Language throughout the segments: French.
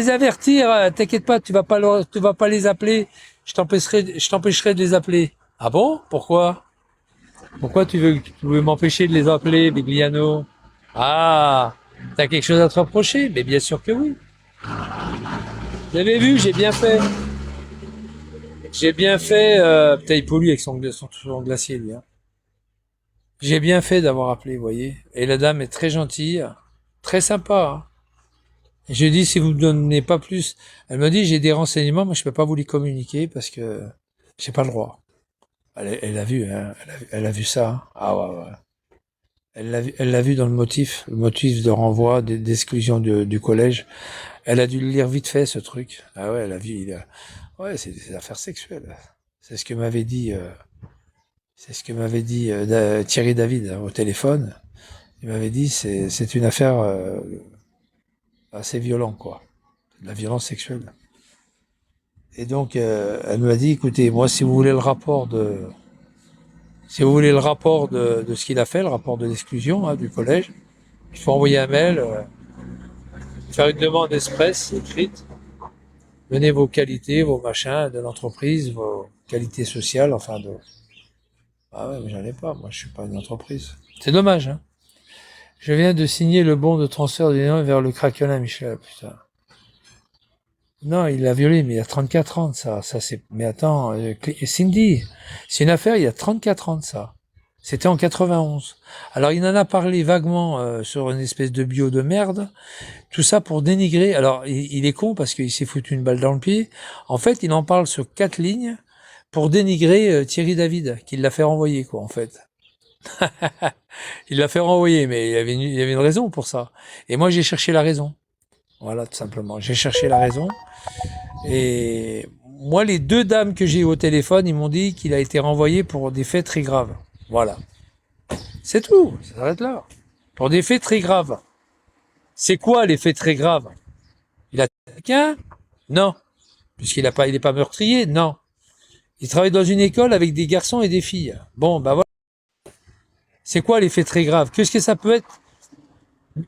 Les avertir, t'inquiète pas, tu vas pas les appeler, je t'empêcherai de les appeler. Ah bon? Pourquoi? Pourquoi tu veux m'empêcher de les appeler, Bigliano? Ah, t'as quelque chose à te reprocher? Mais bien sûr que oui. Vous avez vu, j'ai bien fait. J'ai bien fait, putain, il pollue avec son glacier, lui, hein. J'ai bien fait d'avoir appelé, vous voyez. Et la dame est très gentille, très sympa, hein. Et je lui dis, si vous me donnez pas plus, elle me dit, j'ai des renseignements, mais je peux pas vous les communiquer parce que j'ai pas le droit. Elle a vu, hein, elle a vu ça, hein. Ah ouais, ouais. Elle l'a vu dans le motif de renvoi, d'exclusion du collège. Elle a dû le lire vite fait, ce truc. Ah ouais, elle a vu, ouais, c'est des affaires sexuelles. C'est ce que m'avait dit, c'est ce que m'avait dit Thierry David, hein, au téléphone. Il m'avait dit, c'est une affaire assez violente, quoi. De la violence sexuelle. Et donc, elle m'a dit, écoutez, moi, si vous voulez le rapport de ce qu'il a fait, le rapport de l'exclusion, hein, du collège, il faut envoyer un mail, faire une demande express écrite, donner vos qualités, vos machins de l'entreprise, vos qualités sociales, enfin de. Ah ouais, mais j'en ai pas, moi, je suis pas une entreprise. C'est dommage, hein. Je viens de signer le bon de transfert de l'Union vers le Kraken, Michel, putain. Non, il l'a violé, mais il y a 34 ans de ça. Ça c'est. Mais attends, Cindy, c'est une affaire il y a 34 ans de ça. C'était en 91. Alors il en a parlé vaguement sur une espèce de bio de merde. Tout ça pour dénigrer. Alors il est con parce qu'il s'est foutu une balle dans le pied. En fait, il en parle sur 4 lignes pour dénigrer Thierry David, qui l'a fait renvoyer quoi en fait. Il l'a fait renvoyer, mais il y avait une raison pour ça. Et moi j'ai cherché la raison. Voilà, tout simplement. J'ai cherché la raison. Et moi, les 2 dames que j'ai eues au téléphone, ils m'ont dit qu'il a été renvoyé pour des faits très graves. Voilà. C'est tout. Ça s'arrête là. Pour des faits très graves. C'est quoi les faits très graves? Il a tué quelqu'un? Non. Il est pas meurtrier? Non. Il travaille dans une école avec des garçons et des filles. Bon, bah voilà. C'est quoi les faits très graves? Qu'est-ce que ça peut être?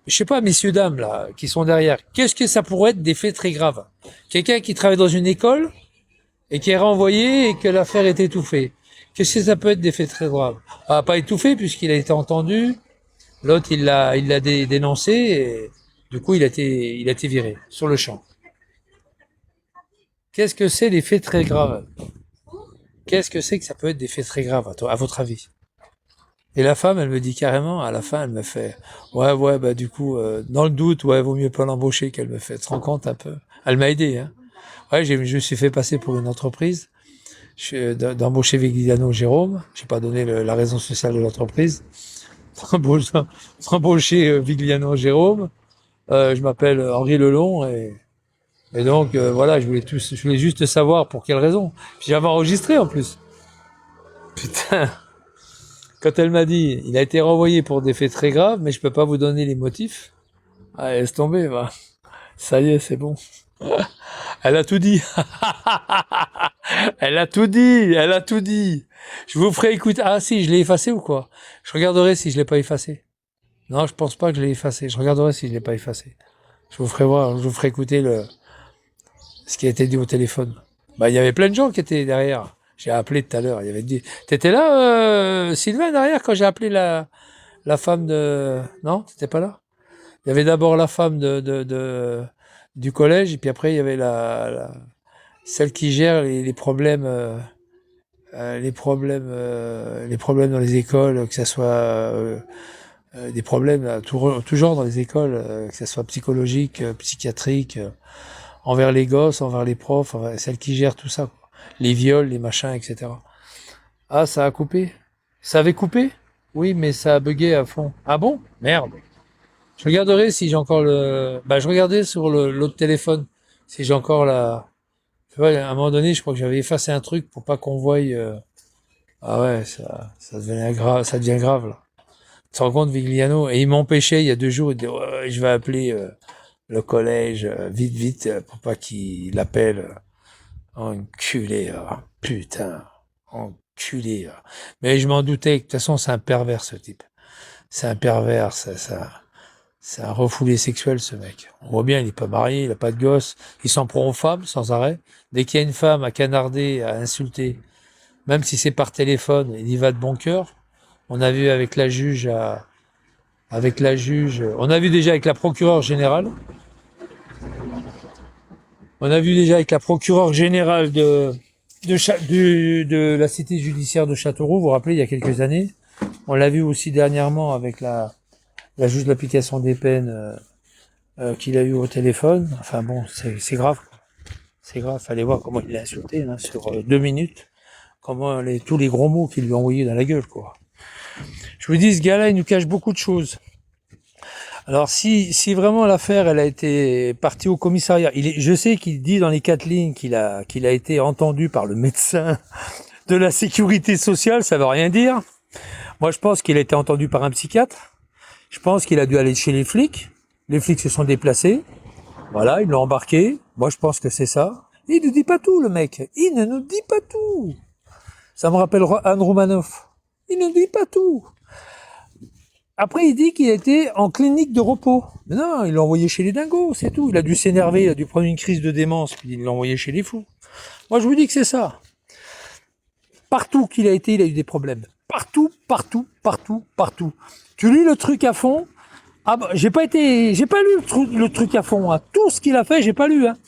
Je sais pas, messieurs, dames, là, qui sont derrière. Qu'est-ce que ça pourrait être des faits très graves? Quelqu'un qui travaille dans une école et qui est renvoyé et que l'affaire est étouffée. Qu'est-ce que ça peut être des faits très graves? Ah, pas étouffé puisqu'il a été entendu, l'autre il l'a dénoncé et du coup il a été viré sur le champ. Qu'est-ce que c'est les faits très graves? Qu'est-ce que c'est que ça peut être des faits très graves à votre avis? Et la femme, elle me dit carrément, à la fin, elle me fait, ouais, ouais, bah du coup, dans le doute, ouais, vaut mieux pas l'embaucher qu'elle me fait. Tu te rends compte un peu? Elle m'a aidé, hein. Ouais, je me suis fait passer pour une entreprise. D'embaucher Vigliano Jérôme. J'ai pas donné la raison sociale de l'entreprise. D'embaucher Vigliano Jérôme. Je m'appelle Henri Lelon et donc voilà, je voulais juste savoir pour quelle raison. Puis j'avais enregistré en plus. Putain, quand elle m'a dit, il a été renvoyé pour des faits très graves, mais je peux pas vous donner les motifs. Ah, laisse tomber, va. Ça y est, c'est bon. Elle a tout dit. Elle a tout dit. Elle a tout dit. Je vous ferai écouter. Ah si, je l'ai effacé ou quoi? Je regarderai si je l'ai pas effacé. Non, je pense pas que je l'ai effacé. Je regarderai si je l'ai pas effacé. Je vous ferai voir, je vous ferai écouter ce qui a été dit au téléphone. Bah, il y avait plein de gens qui étaient derrière. J'ai appelé tout à l'heure. Il y avait dit, t'étais là, Sylvain, derrière, quand j'ai appelé la femme de, non? T'étais pas là? Il y avait d'abord la femme du collège, et puis après, il y avait celle qui gère les problèmes dans les écoles, que ce soit des problèmes à tout genre dans les écoles, que ce soit psychologique, psychiatrique, envers les gosses, envers les profs, celle qui gère tout ça, quoi. Les viols, les machins, etc. Ah, ça a coupé? Ça avait coupé? Oui, mais ça a bugué à fond. Ah bon? Merde. Je regarderai si j'ai encore le. Bah, je regardais sur l'autre téléphone si j'ai encore la. Tu vois, à un moment donné, je crois que j'avais effacé un truc pour pas qu'on voie. Ah ouais, ça devenait grave, ça devient grave là. Tu te rends compte, Vigliano? Et il m'empêchait il y a 2 jours, il dit ouais, je vais appeler le collège vite, vite pour pas qu'il l'appelle. Enculé, putain, enculé. Mais je m'en doutais. De toute façon, c'est un pervers ce type. C'est un pervers, ça. C'est un refoulé sexuel, ce mec. On voit bien, il est pas marié, il a pas de gosse. Il s'en prend aux femmes, sans arrêt. Dès qu'il y a une femme à canarder, à insulter, même si c'est par téléphone, il y va de bon cœur. On a vu avec la juge, on a vu déjà avec la procureure générale. On a vu déjà avec la procureure générale de la cité judiciaire de Châteauroux, vous vous rappelez, il y a quelques années. On l'a vu aussi dernièrement avec la juge de l'application des peines qu'il a eu au téléphone. Enfin bon, c'est grave. C'est grave, fallait voir comment il l'a insulté hein, sur 2 minutes. Comment tous les gros mots qu'il lui a envoyés dans la gueule, quoi. Je vous dis, ce gars-là, il nous cache beaucoup de choses. Alors si vraiment l'affaire elle a été partie au commissariat, je sais qu'il dit dans les 4 lignes qu'il a été entendu par le médecin de la sécurité sociale, ça veut rien dire. Moi je pense qu'il a été entendu par un psychiatre. Je pense qu'il a dû aller chez les flics. Les flics se sont déplacés. Voilà, ils l'ont embarqué. Moi je pense que c'est ça. Il ne nous dit pas tout le mec. Il ne nous dit pas tout. Ça me rappelle Anne Romanoff. Il ne nous dit pas tout. Après, il dit qu'il était en clinique de repos. Mais non, il l'a envoyé chez les dingos, c'est tout. Il a dû s'énerver, il a dû prendre une crise de démence, puis il l'a envoyé chez les fous. Moi, je vous dis que c'est ça. Partout qu'il a été, il a eu des problèmes. Partout, partout, partout, partout. Tu lis le truc à fond. Ah bah, j'ai pas lu le truc à fond. Hein. Tout ce qu'il a fait, j'ai pas lu. Hein.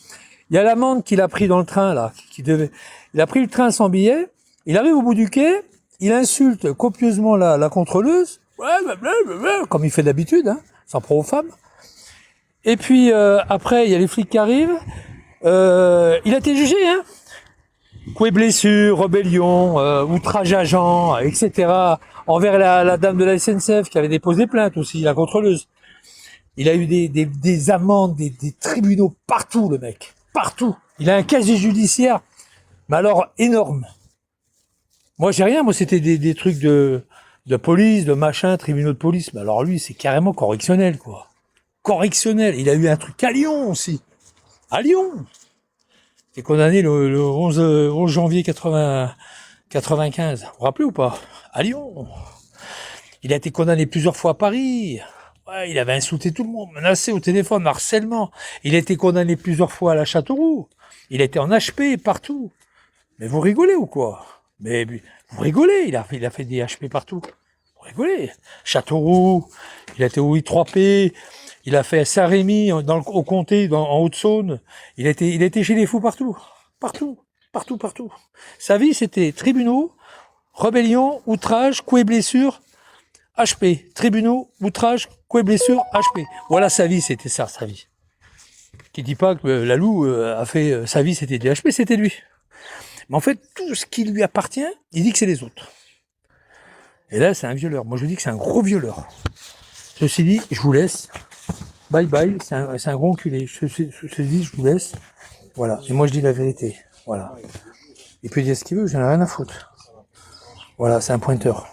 Il y a l'amende qu'il a pris dans le train, là, il a pris le train sans billet. Il arrive au bout du quai, il insulte copieusement la contrôleuse. Ouais, comme il fait d'habitude, hein, s'en prend aux femmes. Et puis après, il y a les flics qui arrivent. Il a été jugé, hein. Coups et blessures, rébellion, outrage agent, etc. Envers la dame de la SNCF qui avait déposé plainte aussi, la contrôleuse. Il a eu des amendes, des tribunaux partout, le mec. Partout. Il a un casier judiciaire, mais alors énorme. Moi, j'ai rien. Moi, c'était des trucs de police, de machin, tribunaux de police. Mais alors lui, c'est carrément correctionnel, quoi. Correctionnel. Il a eu un truc à Lyon aussi. À Lyon. Il est condamné le 11 janvier 95. Vous vous rappelez ou pas? À Lyon. Il a été condamné plusieurs fois à Paris. Ouais, il avait insulté tout le monde, menacé au téléphone, harcèlement. Il a été condamné plusieurs fois à la Châteauroux. Il a été en HP partout. Mais vous rigolez ou quoi? Mais vous rigolez, il a fait des HP partout. Vous rigolez. Châteauroux, il a été au I3P, il a fait Saint-Rémy au comté, en Haute-Saône. Il a été chez les fous partout. Partout. Partout, partout. Sa vie, c'était tribunaux, rébellion, outrage, coups et blessures, HP. Tribunaux, outrage, coups et blessures, HP. Voilà sa vie, c'était ça, sa vie. Qui dit pas que Lalou a fait sa vie, c'était des HP, c'était lui. Mais en fait, tout ce qui lui appartient, il dit que c'est les autres. Et là, c'est un violeur. Moi, je vous dis que c'est un gros violeur. Ceci dit, je vous laisse. Bye bye, c'est un gros enculé. Ceci dit, je vous laisse. Voilà. Et moi, je dis la vérité. Voilà. Il peut dire ce qu'il veut, j'en ai rien à foutre. Voilà, c'est un pointeur.